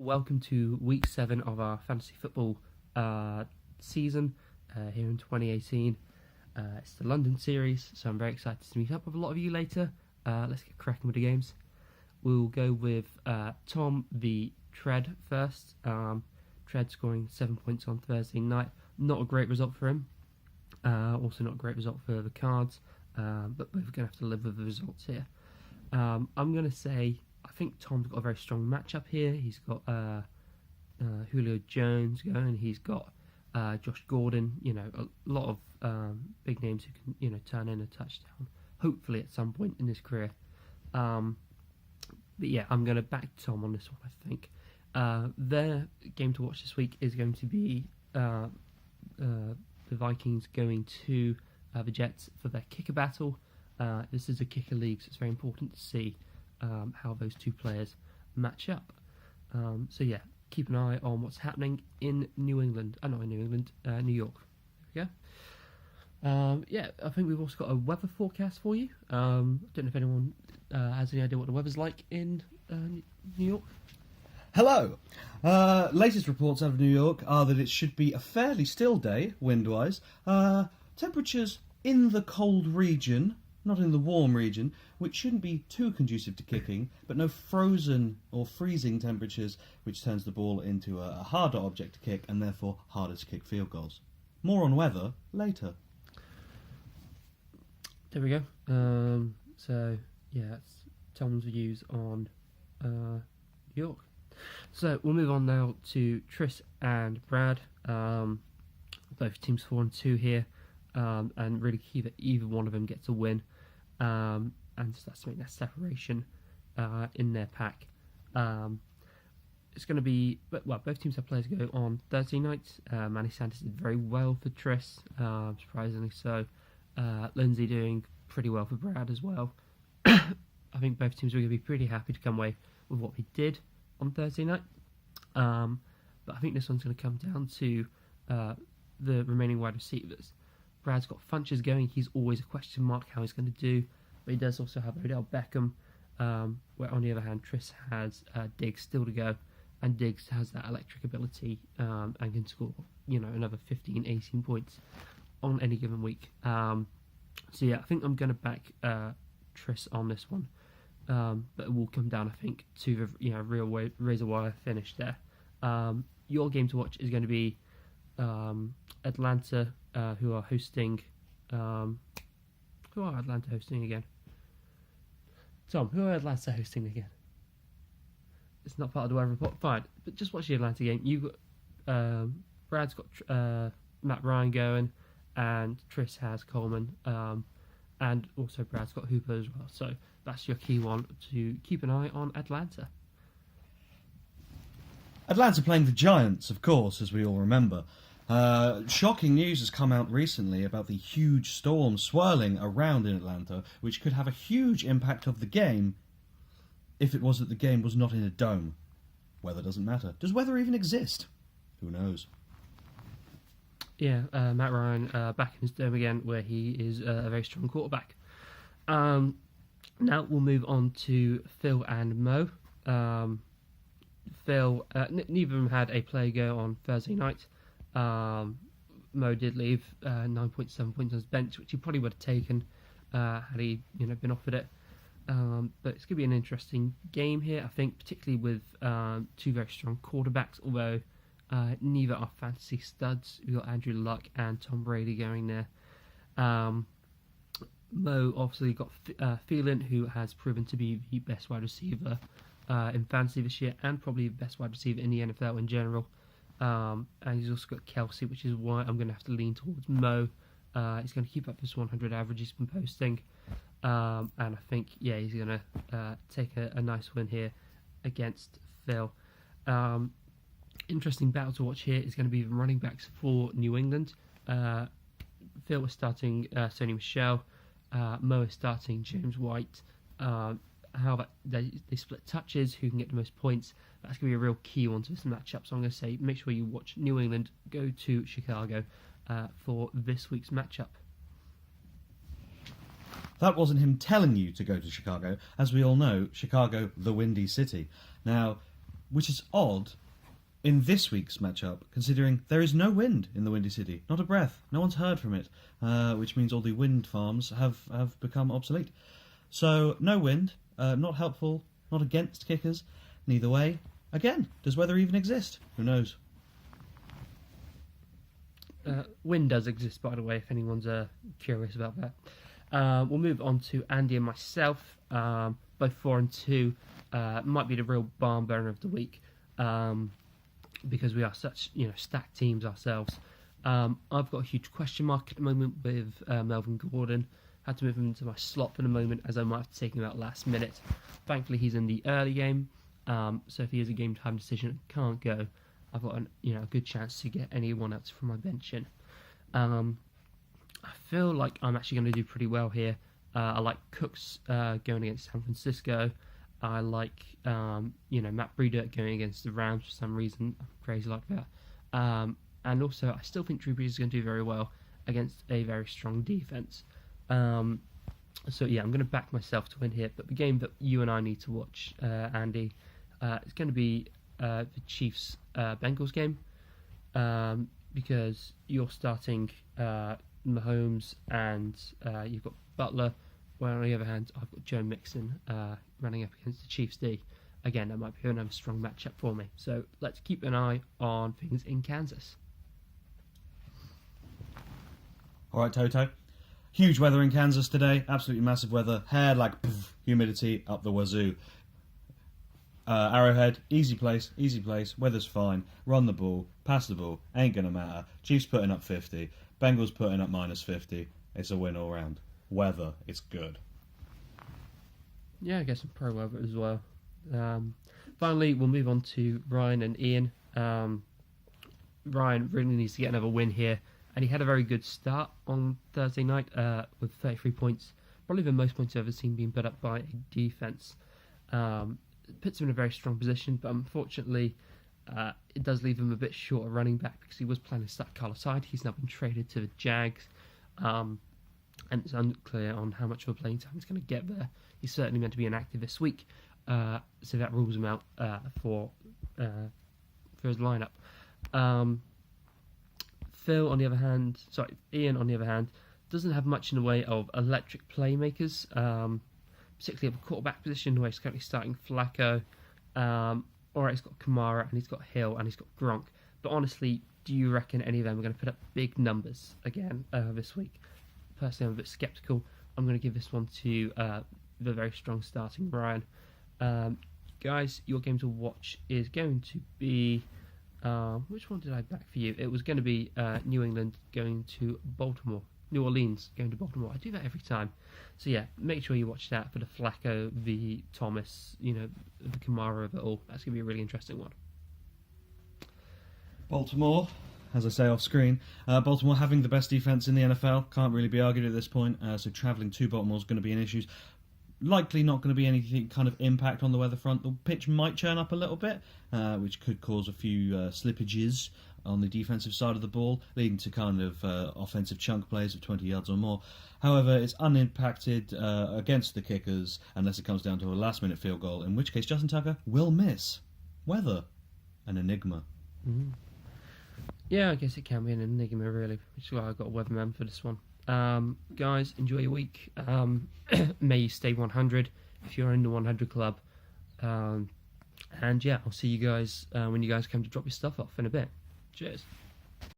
Welcome to week 7 of our fantasy football season here in 2018. It's the London series, so I'm very excited to meet up with a lot of you later. Let's get cracking with the games. We'll go with Tom the Tread first. Tread scoring 7 points on Thursday night. Not a great result for him. Also not a great result for the Cards, but both are going to have to live with the results here. I'm going to say I think Tom's got a very strong matchup here. He's got Julio Jones going. He's got Josh Gordon. A lot of big names who can turn in a touchdown. Hopefully at some point in his career. But yeah, I'm going to back Tom on this one. I think their game to watch this week is going to be the Vikings going to the Jets for their kicker battle. This is a kicker league, so it's very important to see how those two players match up. So yeah, keep an eye on what's happening in New England. Not in New England, New York. There we go. Yeah, I think we've also got a weather forecast for you. I don't know if anyone has any idea what the weather's like in New York. Hello! Latest reports out of New York are that it should be a fairly still day, wind-wise. Temperatures in the cold region, not in the warm region, which shouldn't be too conducive to kicking, but no frozen or freezing temperatures, which turns the ball into a harder object to kick and therefore harder to kick field goals. More on weather later. There we go. So yeah, that's Tom's views on New York. So we'll move on now to Tris and Brad. Both teams 4-2 here, and really key that either one of them gets a win, and starts to make that separation in their pack. It's going to be both teams have players go on Thursday night. Manny Sanders did very well for Tris, surprisingly so. Lindsay doing pretty well for Brad as well. I think both teams are going to be pretty happy to come away with what they did on Thursday night. But I think this one's going to come down to the remaining wide receivers. Brad's got Funches going. He's always a question mark how he's going to do. But he does also have Odell Beckham, where on the other hand, Tris has Diggs still to go. And Diggs has that electric ability and can score, another 15, 18 points on any given week. So yeah, I think I'm going to back Tris on this one. But it will come down, I think, to the real razor wire finish there. Your game to watch is going to be Atlanta, who are hosting. Who are Atlanta hosting again? Tom, who are Atlanta hosting again? It's not part of the weather report. Fine, but just watch the Atlanta game. You got Brad's got Matt Ryan going, and Tris has Coleman, and also Brad's got Hooper as well. So that's your key one to keep an eye on Atlanta. Atlanta playing the Giants, of course, as we all remember. Shocking news has come out recently about the huge storm swirling around in Atlanta, which could have a huge impact of the game if it was that the game was not in a dome. Weather doesn't matter. Does weather even exist? Who knows? Yeah, Matt Ryan back in his dome again, where he is a very strong quarterback. Now we'll move on to Phil and Mo. Phil, neither of them had a play go on Thursday night. Mo did leave 9.7 points on his bench, which he probably would have taken had he been offered it. But it's going to be an interesting game here, I think, particularly with two very strong quarterbacks, although neither are fantasy studs. We've got Andrew Luck and Tom Brady going there. Mo obviously got Thielen, who has proven to be the best wide receiver in fantasy this year, and probably the best wide receiver in the NFL in general. And he's also got Kelsey, which is why I'm going to have to lean towards Mo. He's going to keep up this 100 average he's been posting. And I think, he's going to take a nice win here against Phil. Interesting battle to watch here is going to be the running backs for New England. Phil is starting Sony Michel. Mo is starting James White. How they split touches, who can get the most points. That's going to be a real key one to this matchup. So I'm going to say make sure you watch New England go to Chicago for this week's matchup. That wasn't him telling you to go to Chicago. As we all know, Chicago, the Windy City. Now, which is odd in this week's matchup, considering there is no wind in the Windy City. Not a breath. No one's heard from it, which means all the wind farms have become obsolete. So, no wind, not helpful, not against kickers. Neither way. Again, does weather even exist? Who knows? Wind does exist, by the way, if anyone's curious about that. We'll move on to Andy and myself. Both 4 and 2. Might be the real barn burner of the week. Because we are such, stacked teams ourselves. I've got a huge question mark at the moment with Melvin Gordon. Had to move him into my slot for the moment, as I might have to take him out last minute. Thankfully, he's in the early game, so if he is a game time decision and can't go, I've got a good chance to get anyone else from my bench in. I feel like I'm actually going to do pretty well here. I like Cooks going against San Francisco. I like, Matt Breida going against the Rams for some reason. I'm crazy like that. And also, I still think Drew Brees is going to do very well against a very strong defense. So, yeah, I'm going to back myself to win here. But the game that you and I need to watch, Andy, is going to be the Chiefs-Bengals game. Because you're starting Mahomes and you've got Butler. Well, on the other hand, I've got Joe Mixon running up against the Chiefs D. Again, that might be another strong matchup for me. So let's keep an eye on things in Kansas. All right, Toto. Huge weather in Kansas today. Absolutely massive weather. Hair like humidity up the wazoo. Arrowhead, easy place. Weather's fine. Run the ball, pass the ball. Ain't going to matter. Chiefs putting up 50. Bengals putting up minus 50. It's a win all round. Weather, it's good. Yeah, I guess some pro weather as well. Finally, we'll move on to Ryan and Ian. Ryan really needs to get another win here, and he had a very good start on Thursday night with 33 points. Probably the most points I've ever seen being put up by a defense. It puts him in a very strong position, but unfortunately, it does leave him a bit short of running back because he was planning to start Carlos Hyde. He's now been traded to the Jags. And it's unclear on how much of a playing time he's going to get there. He's certainly meant to be inactive this week, so that rules him out for his lineup. Ian, on the other hand, doesn't have much in the way of electric playmakers, particularly at the quarterback position where he's currently starting Flacco. Alright, he's got Kamara and he's got Hill and he's got Gronk. But honestly, do you reckon any of them are going to put up big numbers again this week? Personally, I'm a bit sceptical. I'm going to give this one to the very strong starting Brian. Guys, your game to watch is going to be... which one did I back for you? It was going to be New England going to Baltimore. New Orleans going to Baltimore. I do that every time. So yeah, make sure you watch that for the Flacco, the Thomas, the Kamara of it all. That's going to be a really interesting one. Baltimore, as I say off screen, Baltimore having the best defence in the NFL, can't really be argued at this point, so travelling to Baltimore is going to be an issue. Likely not going to be anything kind of impact on the weather front. The pitch might churn up a little bit, which could cause a few slippages on the defensive side of the ball, leading to kind of offensive chunk plays of 20 yards or more. However, it's unimpacted against the kickers unless it comes down to a last-minute field goal, in which case Justin Tucker will miss. Weather, an enigma. Mm. Yeah, I guess it can be an enigma, really, which is why I got a weatherman for this one. Guys, enjoy your week. May you stay 100 if you're in the 100 club. And yeah, I'll see you guys when you guys come to drop your stuff off in a bit. Cheers.